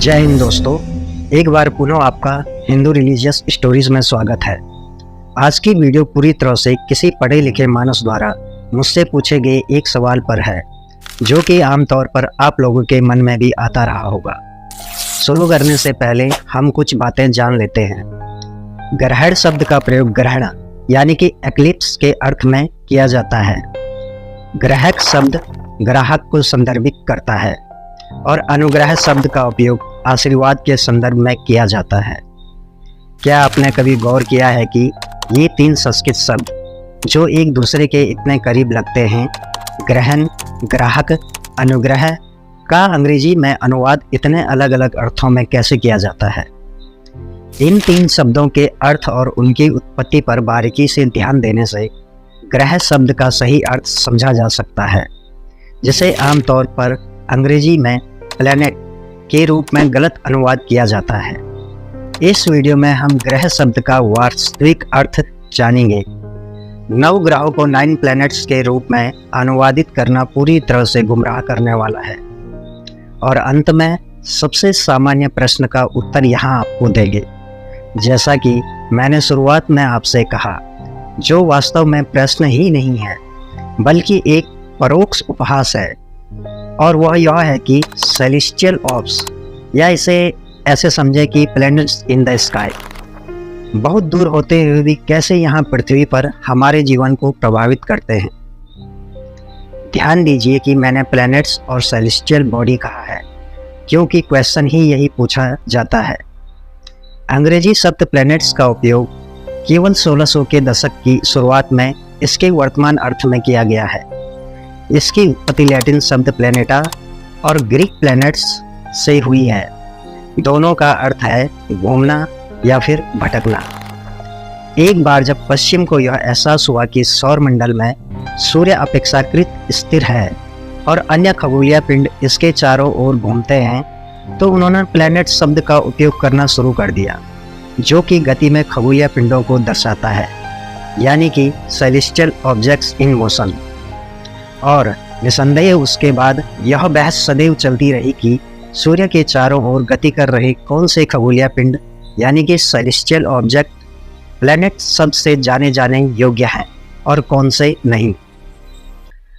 जय हिंद दोस्तों, एक बार पुनः आपका हिंदू रिलीजियस स्टोरीज में स्वागत है। आज की वीडियो पूरी तरह से किसी पढ़े लिखे मानस द्वारा मुझसे पूछे गए एक सवाल पर है, जो कि आमतौर पर आप लोगों के मन में भी आता रहा होगा। शुरू करने से पहले हम कुछ बातें जान लेते हैं। ग्रहण शब्द का प्रयोग ग्रहण यानी कि एक्लिप्स के अर्थ में किया जाता है। ग्राहक शब्द ग्राहक को संदर्भित करता है और अनुग्रह शब्द का उपयोग आशीर्वाद के संदर्भ में किया जाता है। क्या आपने कभी गौर किया है कि ये तीन संस्कृत शब्द जो एक दूसरे के इतने करीब लगते हैं, ग्रहण, ग्राहक, अनुग्रह का अंग्रेजी में अनुवाद इतने अलग अलग अर्थों में कैसे किया जाता है? इन तीन शब्दों के अर्थ और उनकी उत्पत्ति पर बारीकी से ध्यान देने से ग्रह शब्द का सही अर्थ समझा जा सकता है, जिसे आमतौर पर अंग्रेजी में प्लैनेट के रूप में गलत अनुवाद किया जाता है। इस वीडियो में हम ग्रह शब्द का वास्तविक अर्थ जानेंगे। 9 ग्रहों को 9 प्लैनेट्स के रूप में अनुवादित करना पूरी तरह से गुमराह करने वाला है। और अंत में सबसे सामान्य प्रश्न का उत्तर यहाँ आपको देंगे। जैसा कि मैंने शुरुआत में आपसे कहा, जो वास्तव में प्रश्न ही नहीं है बल्कि एक परोक्ष उपहास है, और वह यह है कि सेलेस्टियल ऑर्ब्स, या इसे ऐसे समझे कि प्लैनेट्स इन द स्काई, बहुत दूर होते हुए भी कैसे यहाँ पृथ्वी पर हमारे जीवन को प्रभावित करते हैं। ध्यान दीजिए कि मैंने प्लैनेट्स और सेलेस्टियल बॉडी कहा है, क्योंकि क्वेश्चन ही यही पूछा जाता है। अंग्रेजी शब्द प्लैनेट्स का उपयोग केवल 1600 के दशक की शुरुआत में इसके वर्तमान अर्थ में किया गया है। इसकी उत्पत्ति लैटिन शब्द प्लैनेटा और ग्रीक प्लैनेट्स से हुई है। दोनों का अर्थ है घूमना या फिर भटकना। एक बार जब पश्चिम को यह एहसास हुआ कि सौरमंडल में सूर्य अपेक्षाकृत स्थिर है और अन्य खगोलीय पिंड इसके चारों ओर घूमते हैं, तो उन्होंने प्लैनेट शब्द का उपयोग करना शुरू कर दिया, जो कि गति में खगोलीय पिंडों को दर्शाता है, यानी कि सेलेस्टियल ऑब्जेक्ट्स इन मोशन। और निसंदेह उसके बाद यह बहस सदैव चलती रही कि सूर्य के चारों ओर गति कर रहे कौन से खगोलीय पिंड यानी कि सेलेस्टियल ऑब्जेक्ट प्लैनेट शब्द से जाने जाने योग्य हैं और कौन से नहीं।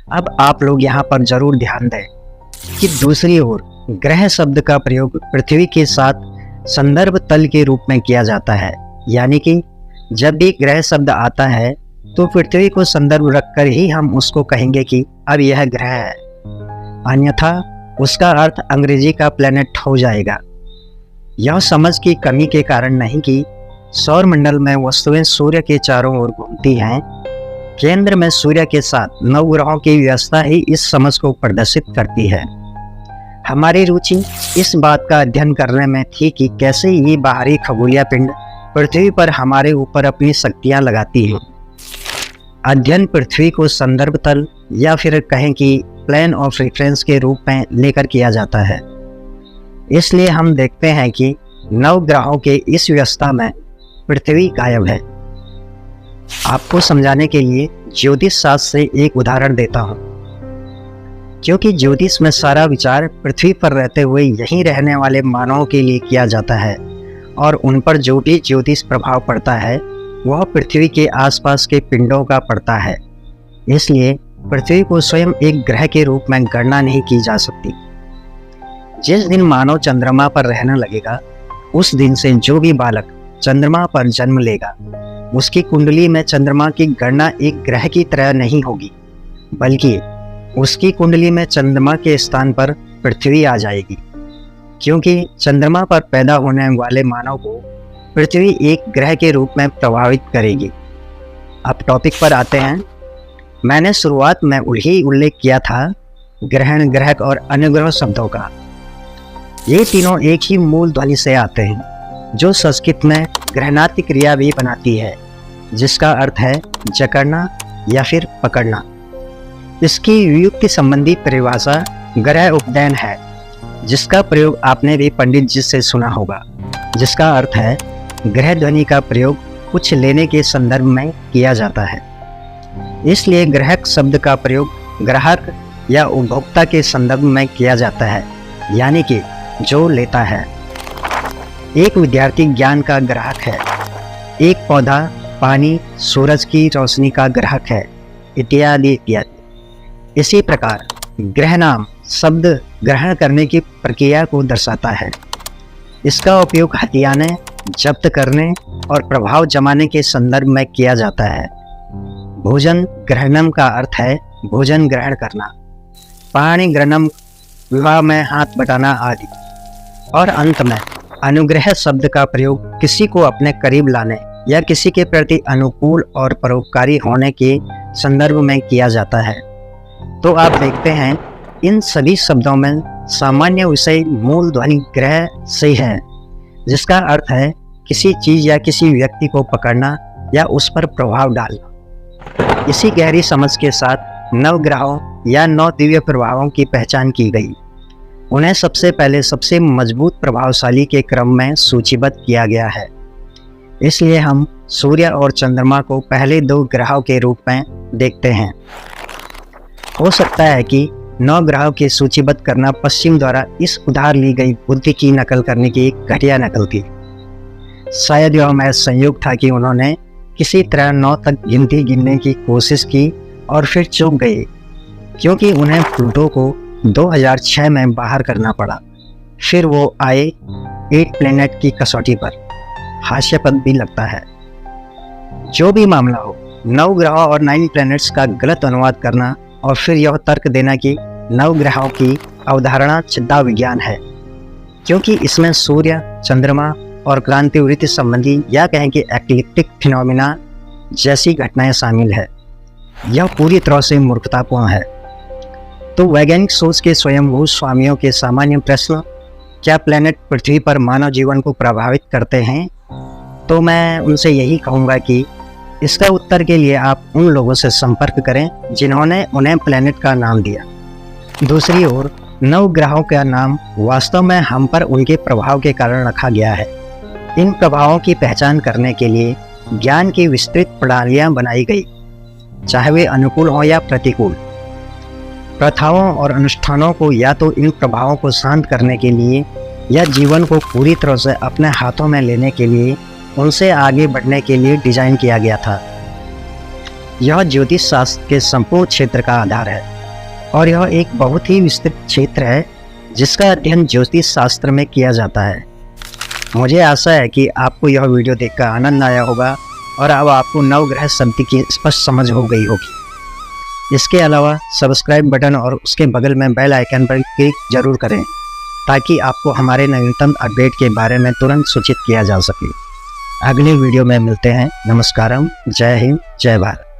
अब आप लोग यहाँ पर जरूर ध्यान दें कि दूसरी ओर ग्रह शब्द का प्रयोग पृथ्वी के साथ संदर्भ तल के रूप में किया जाता है, यानी कि जब भी ग्रह शब्द आता है तो पृथ्वी को संदर्भ रखकर ही हम उसको कहेंगे कि अब यह ग्रह है, अन्यथा उसका अर्थ अंग्रेजी का प्लैनेट हो जाएगा। यह समझ की कमी के कारण नहीं कि सौरमंडल में वस्तुएं सूर्य के चारों ओर घूमती हैं, केंद्र में सूर्य के साथ 9 ग्रहों की व्यवस्था ही इस समझ को प्रदर्शित करती है। हमारी रुचि इस बात का अध्ययन करने में थी कि कैसे ये बाहरी खगोलीय पिंड पृथ्वी पर हमारे ऊपर अपनी शक्तियां लगाती हैं। अध्ययन पृथ्वी को संदर्भ तल या फिर कहें कि प्लेन ऑफ रेफरेंस के रूप में लेकर किया जाता है। इसलिए हम देखते हैं कि 9 ग्रहों के इस व्यवस्था में पृथ्वी गायब है। आपको समझाने के लिए ज्योतिष शास्त्र से एक उदाहरण देता हूँ, क्योंकि ज्योतिष में सारा विचार पृथ्वी पर रहते हुए यहीं रहने वाले मानवों के लिए किया जाता है, और उन पर जो भी ज्योतिष प्रभाव पड़ता है वह पृथ्वी के आसपास के पिंडों का पड़ता है। इसलिए पृथ्वी को स्वयं एक ग्रह के रूप में गणना नहीं की जा सकती। जिस दिन मानव चंद्रमा पर रहने लगेगा, उस दिन से जो भी बालक चंद्रमा पर जन्म लेगा, उसकी कुंडली में चंद्रमा की गणना एक ग्रह की तरह नहीं होगी, बल्कि उसकी कुंडली में चंद्रमा के स्थान पर पृथ्वी आ जाएगी, क्योंकि चंद्रमा पर पैदा होने वाले मानव को पृथ्वी एक ग्रह के रूप में प्रभावित करेगी। अब टॉपिक पर आते हैं। मैंने शुरुआत में ही उल्लेख किया था ग्रहण, ग्रहक और अनुग्रह शब्दों का। ये तीनों एक ही मूल ध्वनि से आते हैं, जो संस्कृत में ग्रहणाति क्रिया भी बनाती है, जिसका अर्थ है जकड़ना या फिर पकड़ना। इसकी व्युत्पत्ति संबंधी परिभाषा ग्रह उपनयन है, जिसका प्रयोग आपने भी पंडित जी से सुना होगा, जिसका अर्थ है ग्रह ध्वनि का प्रयोग कुछ लेने के संदर्भ में किया जाता है। इसलिए ग्रहक शब्द का प्रयोग ग्राहक या उपभोक्ता के संदर्भ में किया जाता है, यानी कि जो लेता है। एक विद्यार्थी ज्ञान का ग्राहक है, एक पौधा पानी सूरज की रोशनी का ग्राहक है, इत्यादि इत्यादि। इसी प्रकार ग्रह नाम शब्द ग्रहण करने की प्रक्रिया को दर्शाता है। इसका उपयोग हथियाने, जब्त करने और प्रभाव जमाने के संदर्भ में किया जाता है। भोजन ग्रहणम का अर्थ है भोजन ग्रहण करना। पाणि ग्रहणम विवाह में हाथ बटाना आदि। और अंत में अनुग्रह शब्द का प्रयोग किसी को अपने करीब लाने या किसी के प्रति अनुकूल और परोपकारी होने के संदर्भ में किया जाता है। तो आप देखते हैं इन सभी शब्दों में सामान्य विषय मूल ध्वनि ग्रह से है, जिसका अर्थ है किसी चीज या किसी व्यक्ति को पकड़ना या उस पर प्रभाव डालना। इसी गहरी समझ के साथ नवग्रहों या 9 दिव्य प्रभावों की पहचान की गई। उन्हें सबसे पहले सबसे मजबूत प्रभावशाली के क्रम में सूचीबद्ध किया गया है। इसलिए हम सूर्य और चंद्रमा को पहले 2 ग्रहों के रूप में देखते हैं। हो सकता है कि 9 ग्रहों की सूचीबद्ध करना पश्चिम द्वारा इस उधार ली गई बुद्धि की नकल करने की एक घटिया नकल थी। शायद यह महज संयोग था कि उन्होंने किसी तरह 9 तक गिनती गिनने की कोशिश की और फिर चूक गए, क्योंकि उन्हें प्लूटो को 2006 में बाहर करना पड़ा। फिर वो आए 8 प्लैनेट की कसौटी पर। हास्यास्पद भी लगता है। जो भी मामला हो, 9 ग्रहों और 9 प्लैनेट्स का गलत अनुवाद करना और फिर यह तर्क देना कि 9 ग्रहों की अवधारणा चिंता विज्ञान है, क्योंकि इसमें सूर्य, चंद्रमा और क्रांतिवृत्ति संबंधी या कहें कि एक्लिप्टिक फिनोमिना जैसी घटनाएं शामिल है। यह पूरी तरह से मूर्खतापूर्ण है। तो वैज्ञानिक सोच के स्वयंभू स्वामियों के सामान्य प्रश्न, क्या प्लैनेट पृथ्वी पर मानव जीवन को प्रभावित करते हैं? तो मैं उनसे यही कहूँगा कि इसका उत्तर के लिए आप उन लोगों से संपर्क करें जिन्होंने उन्हें प्लैनेट का नाम दिया। दूसरी ओर 9 ग्रहों का नाम वास्तव में हम पर उनके प्रभाव के कारण रखा गया है। इन प्रभावों की पहचान करने के लिए ज्ञान की विस्तृत प्रणालियाँ बनाई गई, चाहे वे अनुकूल हों या प्रतिकूल। प्रथाओं और अनुष्ठानों को या तो इन प्रभावों को शांत करने के लिए या जीवन को पूरी तरह से अपने हाथों में लेने के लिए उनसे आगे बढ़ने के लिए डिजाइन किया गया था। यह ज्योतिष शास्त्र के संपूर्ण क्षेत्र का आधार है और यह एक बहुत ही विस्तृत क्षेत्र है जिसका अध्ययन ज्योतिष शास्त्र में किया जाता है। मुझे आशा है कि आपको यह वीडियो देखकर आनंद आया होगा और अब आपको नवग्रह शब्द की स्पष्ट समझ हो गई होगी। इसके अलावा सब्सक्राइब बटन और उसके बगल में बेल आइकन पर क्लिक जरूर करें ताकि आपको हमारे नवीनतम अपडेट के बारे में तुरंत सूचित किया जा सके। अगले वीडियो में मिलते हैं। नमस्कारम, जय हिंद, जय भारत।